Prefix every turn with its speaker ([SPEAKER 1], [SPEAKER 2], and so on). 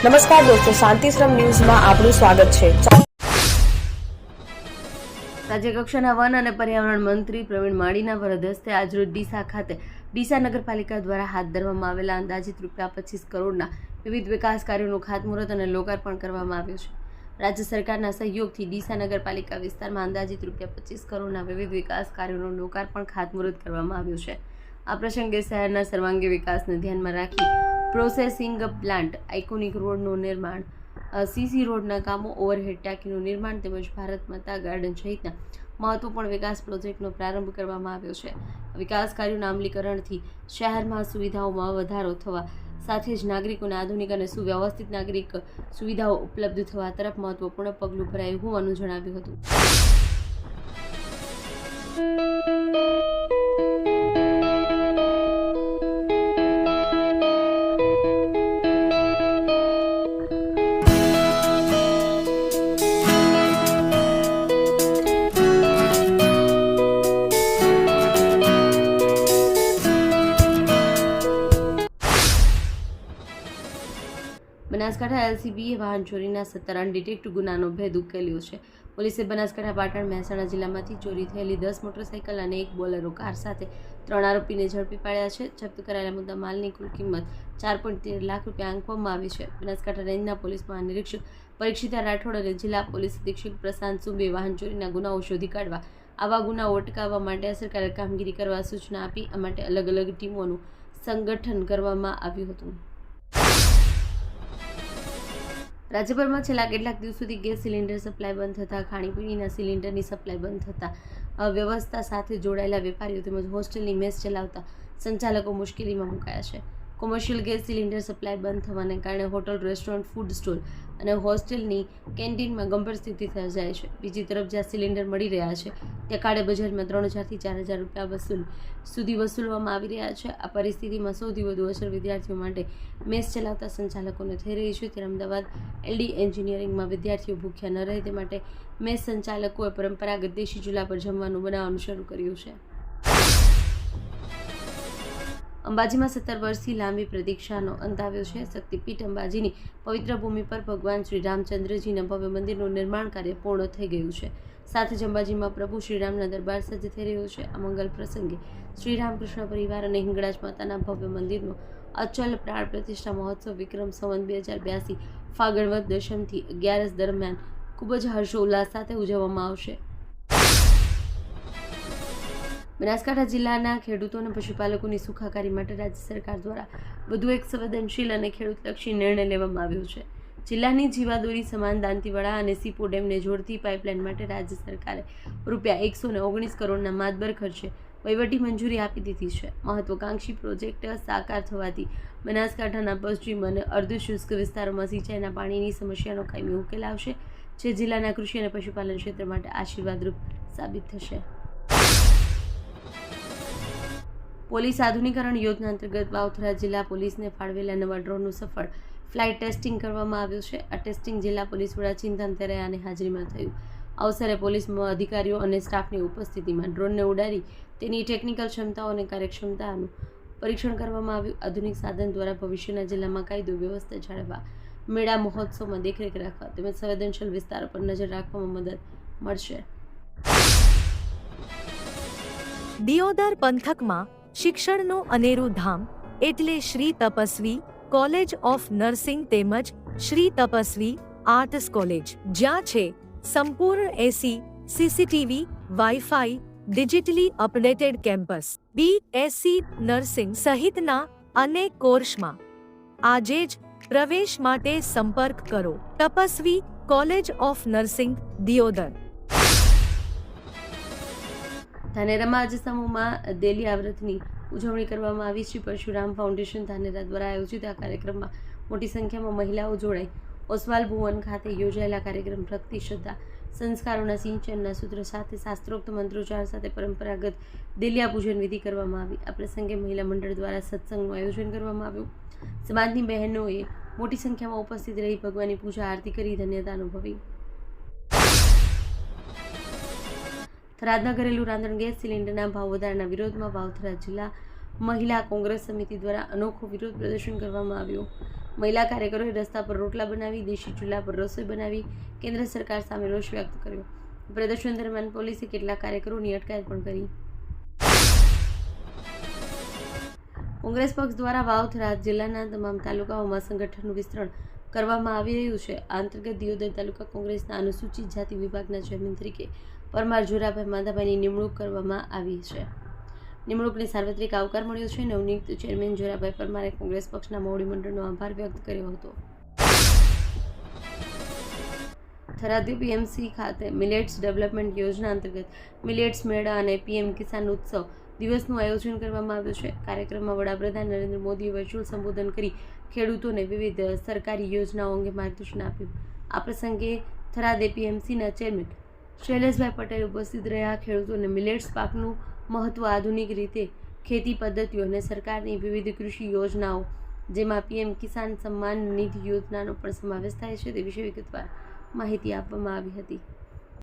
[SPEAKER 1] નમસ્કાર દોસ્તો, શાંતિશ્રમ ન્યૂઝમાં આપનું સ્વાગત છે।
[SPEAKER 2] રાજ્યકક્ષાના વન અને પર્યાવરણ મંત્રી પ્રવીણ માળીના વરદ હસ્તે આજરોજ ડીસા ખાતે ડીસા નગરપાલિકા દ્વારા હાથ ધરવામાં આવેલા અંદાજિત ₹25 કરોડના વિવિધ વિકાસ કાર્યોનું ખાતમુહૂર્ત અને લોકાર્પણ કરવામાં આવ્યું છે। રાજ્ય સરકારના સહયોગથી ડીસા નગરપાલિકા વિસ્તારમાં અંદાજિત ₹25 કરોડના વિવિધ વિકાસ કાર્યોનું લોકાર્પણ ખાતમુહૂર્ત કરવામાં આવ્યું છે। આ પ્રસંગે શહેરના સર્વાંગી વિકાસને ધ્યાનમાં રાખી પ્રોસેસિંગ પ્લાન્ટ, આઇકોનિક રોડનું નિર્માણ, સીસી રોડના કામો, ઓવરહેડ ટાંકીનું નિર્માણ તેમજ ભારત માતા ગાર્ડન સહિતના મહત્વપૂર્ણ વિકાસ પ્રોજેક્ટનો પ્રારંભ કરવામાં આવ્યો છે। વિકાસ કાર્યોના અમલીકરણથી શહેરમાં સુવિધાઓમાં વધારો થવા સાથે જ નાગરિકોને આધુનિક અને સુવ્યવસ્થિત નાગરિક સુવિધાઓ ઉપલબ્ધ થવા તરફ મહત્વપૂર્ણ પગલું ભરાયું હોવાનું જણાવ્યું હતું। બનાસકાંઠા એલસીબીએ વાહન ચોરીના 17 અનડિટેક્ટ ગુનાનો ભેદ ઉકેલ્યો છે। પોલીસે બનાસકાંઠા, પાટણ, મહેસાણા જિલ્લામાંથી ચોરી થયેલી 10 મોટરસાઇકલ અને એક બોલેરો કાર સાથે 3 આરોપીને ઝડપી પાડ્યા છે। જપ્ત કરાયેલા મુદ્દા માલની કુલ કિંમત 4.13 લાખ રૂપિયા આંકવામાં આવી છે। બનાસકાંઠા રેન્જના પોલીસ મહાનિરીક્ષક પરીક્ષિતા રાઠોડ અને જિલ્લા પોલીસ અધિક્ષક પ્રશાંત સુબે વાહન ચોરીના ગુનાઓ શોધી કાઢવા, આવા ગુનાઓ અટકાવવા માટે અસરકારક કામગીરી કરવા સૂચના આપી આ માટે અલગ અલગ ટીમોનું સંગઠન કરવામાં આવ્યું હતું। રાજ્યભરમાં છેલ્લા કેટલાક દિવસોથી ગેસ સિલિન્ડર સપ્લાય બંધ થતાં ખાણીપીણીના સિલિન્ડરની સપ્લાય બંધ થતાં વ્યવસ્થા સાથે જોડાયેલા વેપારીઓ તેમજ હોસ્ટેલની મેસ ચલાવતા સંચાલકો મુશ્કેલીમાં મુકાયા છે। કોમર્શિયલ ગેસ સિલિન્ડર સપ્લાય બંધ થવાને કારણે હોટલ, રેસ્ટોરન્ટ, ફૂડ સ્ટોલ અને હોસ્ટેલની કેન્ટીનમાં ગંભીર સ્થિતિ સર્જાય છે। બીજી તરફ જ્યાં સિલિન્ડર મળી રહ્યા છે ત્યાં કાળે બજારમાં 3000 થી 4000 રૂપિયા સુધી વસૂલવામાં આવી રહ્યા છે। આ પરિસ્થિતિમાં સૌથી વધુ અસર વિદ્યાર્થીઓ માટે મેસ ચલાવતા સંચાલકોને થઈ રહી છે। ત્યારે અમદાવાદ એલડી એન્જિનિયરિંગમાં વિદ્યાર્થીઓ ભૂખ્યા ન રહે તે માટે મેસ સંચાલકોએ પરંપરાગત દેશી ચૂલા પર જમવાનું બનાવવાનું શરૂ કર્યું છે। અંબાજીમાં 17 વર્ષથી લાંબી પ્રતીક્ષાનો અંત આવ્યો છે। શક્તિપીઠ અંબાજીની પવિત્ર ભૂમિ પર ભગવાન શ્રી રામચંદ્રજીના ભવ્ય મંદિરનું નિર્માણ કાર્ય પૂર્ણ થઈ ગયું છે। સાથે જ અંબાજીમાં પ્રભુ શ્રીરામના દરબાર સજ્જ થઈ રહ્યો છે। આ મંગલ પ્રસંગે શ્રી રામકૃષ્ણ પરિવાર અને હિંગળાજ માતાના ભવ્ય મંદિરનો અચલ પ્રાણ પ્રતિષ્ઠા મહોત્સવ વિક્રમ સંવત 2082 ફાગણ વદ દશમથી 11 દરમિયાન ખૂબ જ હર્ષોલ્લાસ સાથે ઉજવવામાં આવશે। બનાસકાંઠા જિલ્લાના ખેડૂતો અને પશુપાલકોની સુખાકારી માટે રાજ્ય સરકાર દ્વારા વધુ એક સંવેદનશીલ અને ખેડૂતલક્ષી નિર્ણય લેવામાં આવ્યો છે। જિલ્લાની જીવાદોરી સમાન દાંતીવાડા અને સીપો ડેમને જોડતી પાઇપલાઇન માટે રાજ્ય સરકારે ₹119 કરોડના માતબર ખર્ચે વહીવટી મંજૂરી આપી દીધી છે। મહત્વાકાંક્ષી પ્રોજેક્ટ સાકાર થવાથી બનાસકાંઠાના પશ્ચિમ અને અર્ધશુષ્ક વિસ્તારોમાં સિંચાઈના પાણીની સમસ્યાનો કાયમી ઉકેલ આવશે, જે જિલ્લાના કૃષિ અને પશુપાલન ક્ષેત્ર માટે આશીર્વાદરૂપ સાબિત થશે। પોલીસ આધુનિકરણ યોજના અંતર્ગત વાવથરા જિલ્લા પોલીસને ફાળવેલા નવા ડ્રોનનું સફળ ફ્લાઇટ ટેસ્ટિંગ કરવામાં આવ્યું છે। આ ટેસ્ટિંગ જિલ્લા પોલીસ વડા ચિંતન તેરૈયાની હાજરીમાં થયું। અવસરે પોલીસ અધિકારીઓ અને સ્ટાફની ઉપસ્થિતિમાં ડ્રોનને ઉડાડી તેની ટેકનિકલ ક્ષમતાઓ અને કાર્યક્ષમતાનું પરીક્ષણ કરવામાં આવ્યું। આધુનિક સાધન દ્વારા ભવિષ્યના જિલ્લામાં કાયદો વ્યવસ્થા જાળવવા, મેળા મહોત્સવમાં દેખરેખ રાખવા તેમજ સંવેદનશીલ વિસ્તારો પર નજર રાખવામાં મદદ મળશે।
[SPEAKER 3] દિયોદર પંથકમાં શિક્ષણનું અનેરું ધામ એટલે Shri Tapasvi college of nursing તેમજ શ્રી તપસ્વી આર્ટ્સ કોલેજ, જ્યાં છે સંપૂર્ણ AC, CCTV, wifi, digitally updated campus, BSc nursing સહિતના અનેક કોર્સમાં આજે જ પ્રવેશ માટે સંપર્ક કરો Tapasvi college of nursing, Deodar.
[SPEAKER 2] ધાનેરામાં આજે સમૂહમાં દેલિયા વ્રતની ઉજવણી કરવામાં આવી। શ્રી પરશુરામ ફાઉન્ડેશન ધાનેરા દ્વારા આયોજિત આ કાર્યક્રમમાં મોટી સંખ્યામાં મહિલાઓ જોડાઈ। ઓસવાલ ભુવન ખાતે યોજાયેલા કાર્યક્રમ ભક્તિ, શ્રદ્ધા, સંસ્કારોના સિંચનના સૂત્ર સાથે શાસ્ત્રોક્ત મંત્રોચ્ચાર સાથે પરંપરાગત દેલિયા પૂજન વિધિ કરવામાં આવી। આ પ્રસંગે મહિલા મંડળ દ્વારા સત્સંગનું આયોજન કરવામાં આવ્યું। સમાજની બહેનોએ મોટી સંખ્યામાં ઉપસ્થિત રહી ભગવાનની પૂજા આરતી કરી ધન્યતા અનુભવી। થરાદના ઘરેલું રાંધણ ગેસ સિલિન્ડરના ભાવ વધારાના વિરોધમાં વાવથરા જિલ્લા મહિલા કોંગ્રેસ સમિતિ દ્વારા અનોખું વિરોધ પ્રદર્શન કરવામાં આવ્યું. મહિલા કાર્યકરોએ રસ્તા પર રોટલા બનાવી, દેશી ચૂલા પર રસોઈ બનાવી કેન્દ્ર સરકાર સામે રોષ વ્યક્ત કર્યો. પ્રદર્શન દરમિયાન પોલીસે કેટલાક કાર્યકરોની અટકાયત પણ કરી. કોંગ્રેસ પક્ષ દ્વારા વાવ થરાદ જિલ્લાના તમામ તાલુકાઓમાં સંગઠનનું વિસ્તરણ કરવામાં આવી રહ્યું છે. આ અંતર્ગત દિયોદર તાલુકા કોંગ્રેસના અનુસૂચિત જાતિ વિભાગના ચેરમેન તરીકે પરમાર જોરાભાઈ માધાભાઈની નિમણૂક કરવામાં આવી છે. નિમણૂકને સાર્વત્રિક આવકાર મળ્યો છે. નવનિયુક્ત ચેરમેન જોરાભાઈ પરમારે કોંગ્રેસ પક્ષના મોવડી મંડળનો આભાર વ્યક્ત કર્યો હતો. થરાદ પીએમસી ખાતે મિલેટ્સ ડેવલપમેન્ટ યોજના અંતર્ગત મિલેટ્સ મેળા અને પીએમ કિસાન ઉત્સવ દિવસનું આયોજન કરવામાં આવ્યું છે. કાર્યક્રમમાં વડાપ્રધાન નરેન્દ્ર મોદીએ વર્ચ્યુઅલ સંબોધન કરી ખેડૂતોને વિવિધ સરકારી યોજનાઓ અંગે માર્ગદર્શન આપ્યું. આ પ્રસંગે થરાદ એપીએમસીના ચેરમેન શૈલેષભાઈ પટેલ ઉપસ્થિત રહ્યા. ખેડૂતોને મિલેટ્સ પાકનું મહત્વ, આધુનિક રીતે ખેતી પદ્ધતિઓ અને સરકારની વિવિધ કૃષિ યોજનાઓ જેમાં પીએમ કિસાન સન્માન નિધિ યોજનાનો પણ સમાવેશ થાય છે તે વિશે વિગતવાર માહિતી આપવામાં આવી હતી.